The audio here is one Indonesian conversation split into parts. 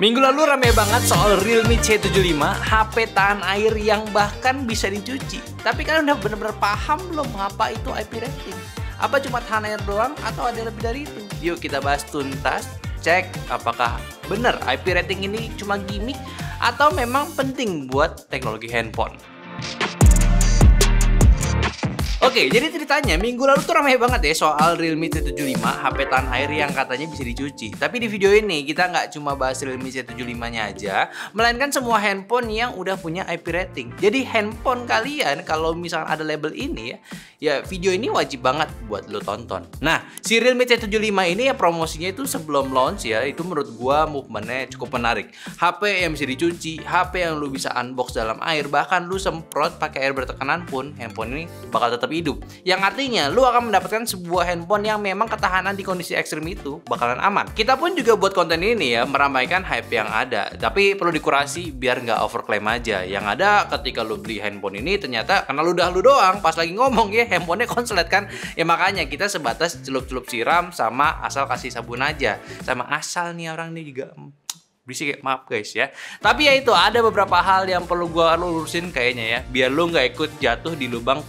Minggu lalu rame banget soal Realme C75, HP tahan air yang bahkan bisa dicuci. Tapi kalian udah bener-bener paham belum apa itu IP rating? Apa cuma tahan air doang atau ada lebih dari itu? Yuk kita bahas tuntas, cek apakah bener IP rating ini cuma gimmick atau memang penting buat teknologi handphone. Oke, jadi ceritanya minggu lalu tuh ramai banget ya soal Realme C75, HP tahan air yang katanya bisa dicuci. Tapi di video ini kita nggak cuma bahas Realme C75-nya aja, melainkan semua handphone yang udah punya IP rating. Jadi handphone kalian kalau misalkan ada label ini ya video ini wajib banget buat lo tonton. Nah, si Realme C75 ini ya promosinya itu sebelum launch ya, itu menurut gua movementnya cukup menarik. HP yang bisa dicuci, HP yang lu bisa unbox dalam air, bahkan lu semprot pakai air bertekanan pun handphone ini bakal tetap hidup. Yang artinya lu akan mendapatkan sebuah handphone yang memang ketahanan di kondisi ekstrim itu bakalan aman. Kita pun juga buat konten ini ya meramaikan hype yang ada, tapi perlu dikurasi biar nggak overclaim aja. Yang ada ketika lu beli handphone ini ternyata karena lu doang pas lagi ngomong ya handphonenya konslet kan. Ya makanya kita sebatas celup-celup siram sama asal kasih sabun aja. Sama asal nih orang ini juga berisik, maaf guys ya. Tapi ya itu ada beberapa hal yang perlu gua lurusin kayaknya ya, biar lu nggak ikut jatuh di lubang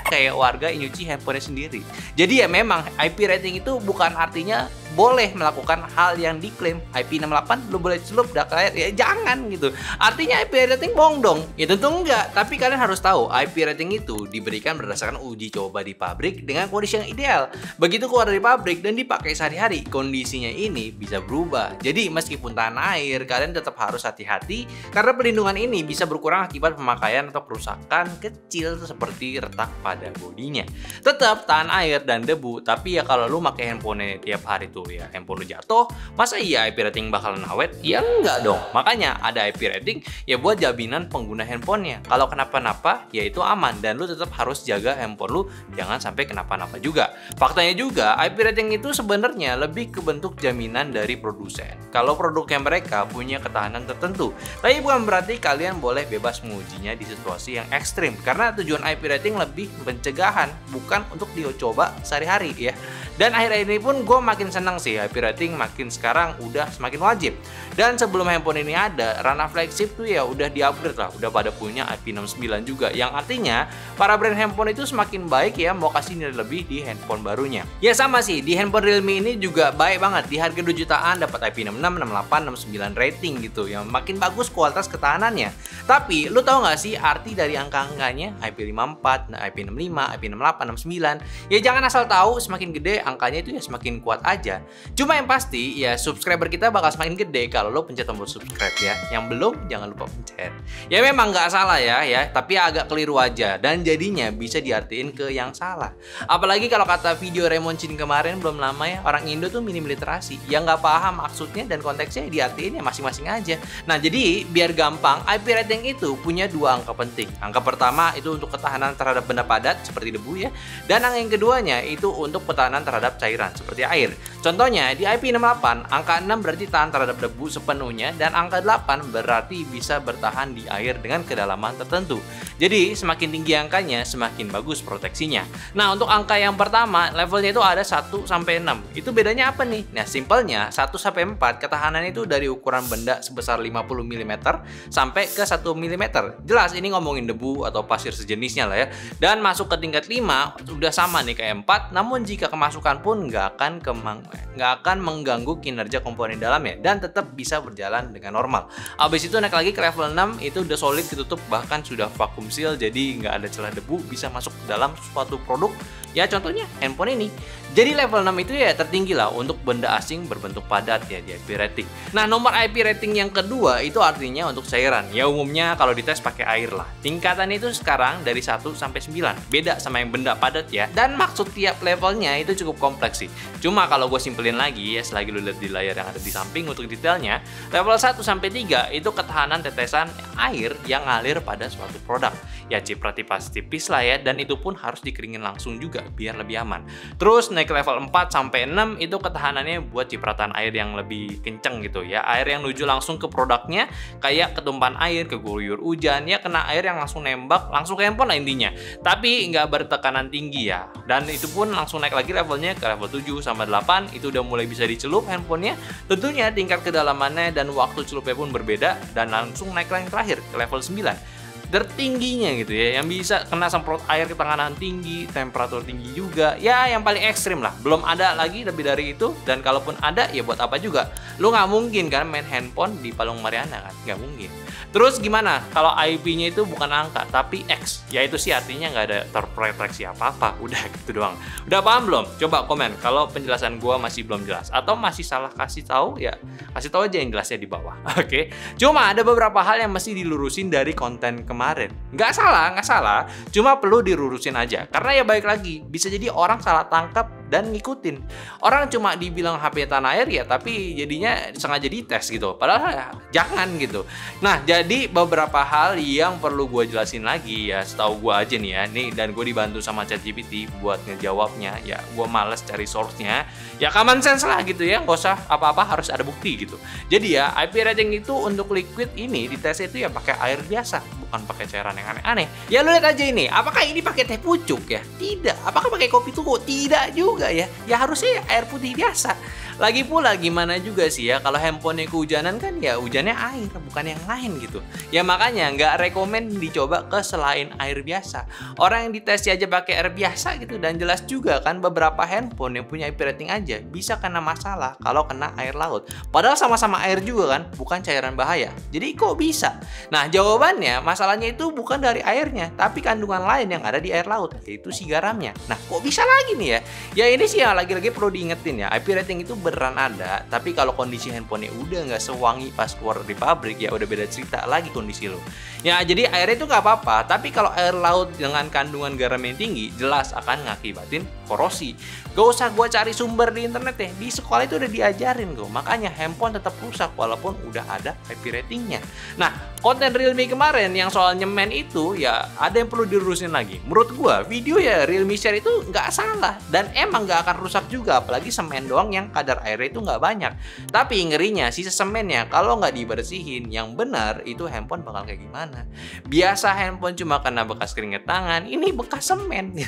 kayak warga yang nyuci handphonenya sendiri. Jadi ya memang IP rating itu bukan artinya boleh melakukan hal yang diklaim IP68 lu boleh celup dak air, ya jangan gitu. Artinya IP rating bohong dong. Ya tentu enggak, tapi kalian harus tahu IP rating itu diberikan berdasarkan uji coba di pabrik dengan kondisi yang ideal. Begitu keluar dari pabrik dan dipakai sehari-hari, kondisinya ini bisa berubah. Jadi meskipun tahan air, kalian tetap harus hati-hati karena perlindungan ini bisa berkurang akibat pemakaian atau kerusakan kecil seperti retak pada bodinya. Tetap tahan air dan debu, tapi ya kalau lu pakai handphone tiap hari tuh ya handphone lu jatuh, masa iya IP rating bakalan awet? Ya enggak dong. Makanya ada IP rating ya buat jaminan pengguna handphonenya. Kalau kenapa-napa ya itu aman dan lu tetap harus jaga handphone lu jangan sampai kenapa-napa juga. Faktanya juga IP rating itu sebenarnya lebih ke bentuk jaminan dari produsen. Kalau produknya mereka punya ketahanan tertentu. Tapi bukan berarti kalian boleh bebas mengujinya di situasi yang ekstrim karena tujuan IP rating lebih pencegahan bukan untuk dicoba sehari-hari ya. Dan akhir-akhir ini pun gue makin senang sih IP rating makin sekarang udah semakin wajib. Dan sebelum handphone ini ada, ranah flagship tuh ya udah di-upgrade lah, udah pada punya IP69 juga. Yang artinya para brand handphone itu semakin baik ya mau kasih nilai lebih di handphone barunya. Ya sama sih, di handphone Realme ini juga baik banget. Di harga 2 jutaan dapat IP66, 68, 69 rating gitu. Yang makin bagus kualitas ketahanannya. Tapi lu tahu nggak sih arti dari angka-angkanya? IP54, IP65, IP68, 69. Ya jangan asal tahu semakin gede angkanya itu ya semakin kuat aja. Cuma yang pasti ya subscriber kita bakal semakin gede kalau lo pencet tombol subscribe ya. Yang belum jangan lupa pencet. Ya memang nggak salah ya, tapi agak keliru aja dan jadinya bisa diartiin ke yang salah. Apalagi kalau kata video Raymond Chin kemarin belum lama ya, orang Indo tuh minim literasi. Yang nggak paham maksudnya dan konteksnya diartiin ya masing-masing aja. Nah jadi biar gampang IP rating itu punya dua angka penting. Angka pertama itu untuk ketahanan terhadap benda padat seperti debu ya. Dan angka yang keduanya itu untuk ketahanan terhadap cairan seperti air. Contohnya di IP68 angka 6 berarti tahan terhadap debu sepenuhnya dan angka 8 berarti bisa bertahan di air dengan kedalaman tertentu. Jadi semakin tinggi angkanya semakin bagus proteksinya. Nah untuk angka yang pertama levelnya itu ada 1 sampai 6. Itu bedanya apa nih? Nah simpelnya 1 sampai 4 ketahanan itu dari ukuran benda sebesar 50 mm sampai ke 1 mm. Jelas ini ngomongin debu atau pasir sejenisnya lah ya. Dan masuk ke tingkat 5 udah sama nih kayak 4, namun jika kemasukan pun nggak akan mengganggu kinerja komponen dalamnya dan tetap bisa berjalan dengan normal. Habis itu naik lagi ke level 6 itu udah solid ditutup bahkan sudah vacuum seal jadi nggak ada celah debu bisa masuk dalam suatu produk ya contohnya handphone ini. Jadi level 6 itu ya tertinggi lah untuk benda asing berbentuk padat ya di IP rating. Nah nomor IP rating yang kedua itu artinya untuk cairan. Ya umumnya kalau dites pakai air lah. Tingkatan itu sekarang dari 1 sampai 9. Beda sama yang benda padat ya. Dan maksud tiap levelnya itu cukup kompleks sih. Cuma kalau gue simpelin lagi ya selagi lu lihat di layar yang ada di samping untuk detailnya, level 1 sampai 3 itu ketahanan tetesan air yang ngalir pada suatu produk. Ya ciprat tipis lah ya dan itu pun harus dikeringin langsung juga. biar lebih aman. Terus naik level 4 sampai 6 itu ketahanannya buat cipratan air yang lebih kenceng gitu ya. Air yang nuju langsung ke produknya kayak ketumpahan air, keguyur hujan, ya kena air yang langsung nembak langsung ke handphone lah intinya. Tapi nggak bertekanan tinggi ya. Dan itu pun langsung naik lagi levelnya ke level 7 sampai 8, itu udah mulai bisa dicelup handphonenya. Tentunya tingkat kedalamannya dan waktu celupnya pun berbeda, dan langsung naik yang terakhir ke level 9. Tertingginya gitu ya, yang bisa kena semprot air ke tangan tinggi, temperatur tinggi juga, ya yang paling ekstrim lah. Belum ada lagi lebih dari itu, dan kalaupun ada ya buat apa juga. Lu nggak mungkin kan main handphone di Palung Mariana kan, nggak mungkin. Terus gimana kalau IP-nya itu bukan angka tapi X, yaitu sih artinya nggak ada terproteksi apa-apa, udah gitu doang. Udah paham belum? Coba komen kalau penjelasan gua masih belum jelas atau masih salah kasih tahu, ya kasih tahu aja yang jelasnya di bawah. Oke. Cuma ada beberapa hal yang mesti dilurusin dari konten kemarin. Nggak salah, cuma perlu dilurusin aja. Karena ya balik lagi, bisa jadi orang salah tangkap dan ngikutin. Orang cuma dibilang HP tanah air ya, tapi jadinya sengaja dites gitu. Padahal ya, jangan gitu. Nah, jadi beberapa hal yang perlu gue jelasin lagi ya, setahu gue aja nih ya. Nih, dan gue dibantu sama ChatGPT buat ngejawabnya. Ya, gue males cari source-nya. Ya common sense lah gitu ya, nggak usah apa-apa harus ada bukti gitu. Jadi ya, IP rating itu untuk liquid ini dites itu ya pakai air biasa, bukan pakai cairan yang aneh-aneh. Ya lu lihat aja ini, apakah ini pakai teh pucuk ya? Tidak. Apakah pakai kopi tuku? Tidak juga ya. Ya harusnya air putih biasa. Lagi pula gimana juga sih ya, kalau handphonenya kehujanan kan ya hujannya air, bukan yang lain gitu. Ya makanya nggak rekomen dicoba ke selain air biasa. Orang yang dites aja pakai air biasa gitu, dan jelas juga kan beberapa handphone yang punya IP rating aja bisa kena masalah kalau kena air laut. Padahal sama-sama air juga kan, bukan cairan bahaya. Jadi kok bisa? Nah jawabannya, masalahnya itu bukan dari airnya, tapi kandungan lain yang ada di air laut, yaitu si garamnya. Nah kok bisa lagi nih ya? Ya ini sih yang lagi-lagi perlu diingetin ya, IP rating itu beneran ada, tapi kalau kondisi handphonenya udah nggak sewangi pas keluar dari pabrik ya udah beda cerita lagi kondisi lo. Ya jadi airnya itu nggak apa-apa, tapi kalau air laut dengan kandungan garam yang tinggi jelas akan ngakibatin korosi. Gak usah gua cari sumber di internet ya, di sekolah itu udah diajarin kok. Makanya handphone tetap rusak walaupun udah ada IP ratingnya. Nah konten Realme kemarin yang soal nyemen itu ya ada yang perlu dilurusin lagi. Menurut gua video ya Realme Share itu nggak salah dan emang nggak akan rusak juga, apalagi semen doang yang kadar airnya itu nggak banyak. Tapi ngerinya sisa semennya kalau nggak dibersihin yang benar itu handphone bakal kayak gimana? Biasa handphone cuma kena bekas keringet tangan, ini bekas semen.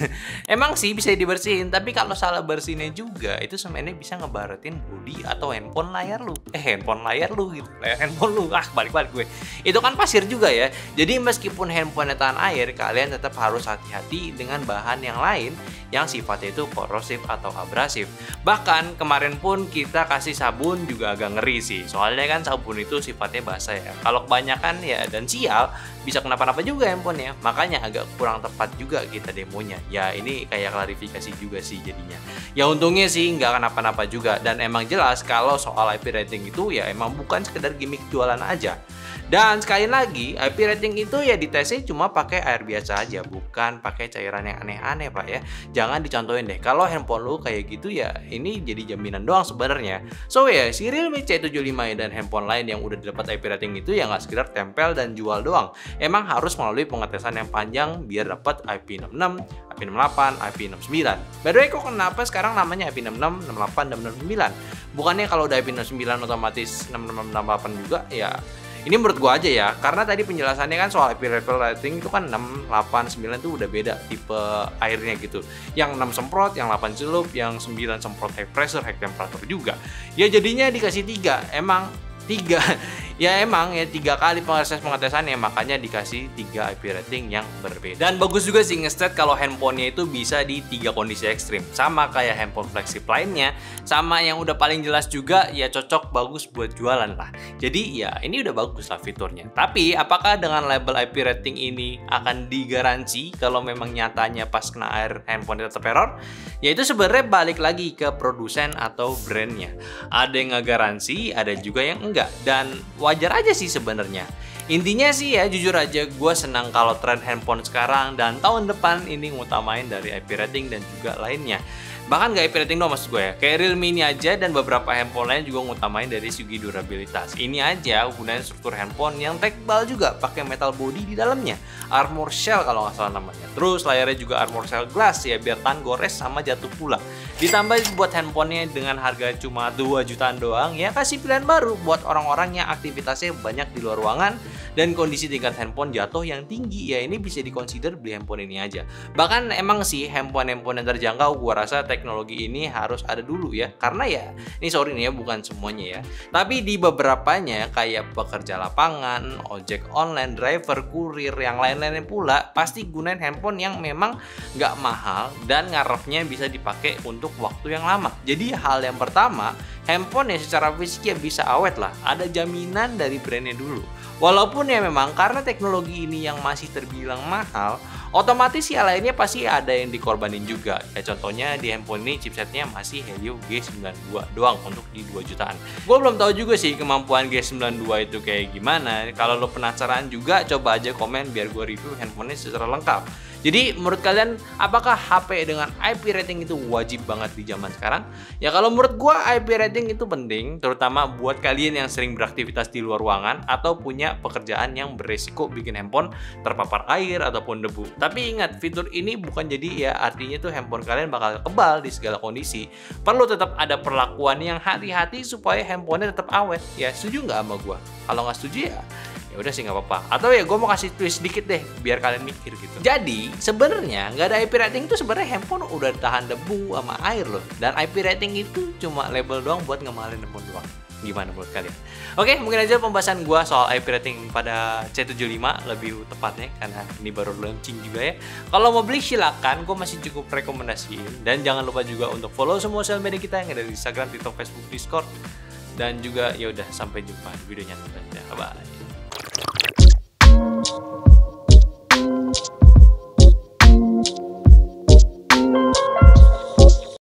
Emang sih bisa dibersihin, tapi kalau salah bersihnya juga itu semennya bisa ngebaratin bodi atau handphone layar lu. Handphone layar lu gitu, layar handphone lu. Balik-balik gue. Itu kan pasir juga ya. Jadi meskipun handphone tahan air, kalian tetap harus hati-hati dengan bahan yang lain yang sifatnya itu korosif atau abrasif. Bahkan kemarin pun kita kasih sabun juga agak ngeri sih. Soalnya kan sabun itu sifatnya basah ya. Kalau kebanyakan ya dan sial bisa kenapa-napa juga handphonenya. Makanya agak kurang tepat juga kita demonya. Ya ini kayak klarifikasi juga sih jadinya. Ya untungnya sih nggak kenapa-napa juga. Dan emang jelas kalau soal IP rating itu ya emang bukan sekedar gimmick jualan aja. Dan sekali lagi, IP rating itu ya ditesnya cuma pakai air biasa aja, bukan pakai cairan yang aneh-aneh Pak ya. Jangan dicontohin deh, kalau handphone lu kayak gitu ya ini jadi jaminan doang sebenarnya. So ya, si Realme C75 dan handphone lain yang udah dapat IP rating itu ya nggak sekedar tempel dan jual doang. Emang harus melalui pengetesan yang panjang biar dapat IP66, IP68, IP69. By the way, kok kenapa sekarang namanya IP66, 68, dan 69? Bukannya kalau udah IP69 otomatis 6668 juga ya? Ini menurut gua aja ya, karena tadi penjelasannya kan soal IP level rating itu kan 6, 8, 9 itu udah beda tipe airnya gitu. Yang 6 semprot, yang 8 celup, yang 9 semprot high pressure, high temperature juga. Ya jadinya dikasih 3, emang 3. Ya emang ya 3 kali proses pengetesannya, makanya dikasih 3 IP rating yang berbeda. Dan bagus juga sih nge-state kalau handphonenya itu bisa di 3 kondisi ekstrim. Sama kayak handphone flagship lainnya, sama yang udah paling jelas juga ya cocok bagus buat jualan lah. Jadi ya ini udah bagus lah fiturnya. Tapi apakah dengan label IP rating ini akan digaransi kalau memang nyatanya pas kena air handphone tetap error? Ya itu sebenarnya balik lagi ke produsen atau brandnya. Ada yang ngegaransi, ada juga yang enggak. Dan wajar aja sih sebenarnya. Intinya sih ya jujur aja gue senang kalau tren handphone sekarang dan tahun depan ini ngutamain dari IP rating dan juga lainnya. Bahkan nggak IP rating doang maksud gue ya. Kayak Realme ini aja dan beberapa handphone lain juga ngutamain dari segi durabilitas. Ini aja gunain struktur handphone yang tebal juga, pakai metal body di dalamnya. Armor shell kalau nggak salah namanya. Terus layarnya juga armor shell glass ya, biar tahan gores sama jatuh pula. Ditambah buat handphonenya dengan harga cuma 2 jutaan doang, ya kasih pilihan baru buat orang-orang yang aktivitasnya banyak di luar ruangan dan kondisi tingkat handphone jatuh yang tinggi. Ya ini bisa dikonsider beli handphone ini aja. Bahkan emang sih handphone-handphone yang terjangkau gua rasa teknologi ini harus ada dulu ya, karena ya ini sorry nih ya, bukan semuanya ya, tapi di beberapanya kayak pekerja lapangan, ojek online, driver, kurir, yang lain-lainnya pula pasti gunain handphone yang memang nggak mahal dan ngarepnya bisa dipakai untuk waktu yang lama. Jadi hal yang pertama, handphone yang secara fisik ya bisa awet lah, ada jaminan dari brandnya dulu. Walaupun ya memang karena teknologi ini yang masih terbilang mahal, otomatis ya lainnya pasti ada yang dikorbanin juga. Ya contohnya di handphone ini chipsetnya masih Helio G92 doang untuk di 2 jutaan. Gue belum tahu juga sih kemampuan G92 itu kayak gimana. Kalau lo penasaran juga, coba aja komen biar gue review handphonenya secara lengkap. Jadi menurut kalian apakah HP dengan IP rating itu wajib banget di zaman sekarang? Ya kalau menurut gue IP rating itu penting, terutama buat kalian yang sering beraktivitas di luar ruangan atau punya pekerjaan yang beresiko bikin handphone terpapar air ataupun debu. Tapi ingat, fitur ini bukan jadi ya artinya tuh handphone kalian bakal kebal di segala kondisi. Perlu tetap ada perlakuan yang hati-hati supaya handphonenya tetap awet. Ya setuju nggak sama gue? Kalau nggak setuju ya udah sih nggak apa-apa. Atau ya gue mau kasih twist dikit deh biar kalian mikir gitu. Jadi sebenarnya nggak ada IP rating itu sebenarnya handphone udah tahan debu sama air loh. Dan IP rating itu cuma label doang buat ngemalin handphone doang. Gimana menurut kalian? Oke, mungkin aja pembahasan gue soal IP rating pada C75 lebih tepatnya karena ini baru launching juga ya. Kalau mau beli silakan, gue masih cukup rekomendasiin. Dan jangan lupa juga untuk follow semua sosial media kita yang ada di Instagram, TikTok, Facebook, Discord. Dan juga ya udah sampai jumpa di videonya selanjutnya. Bye.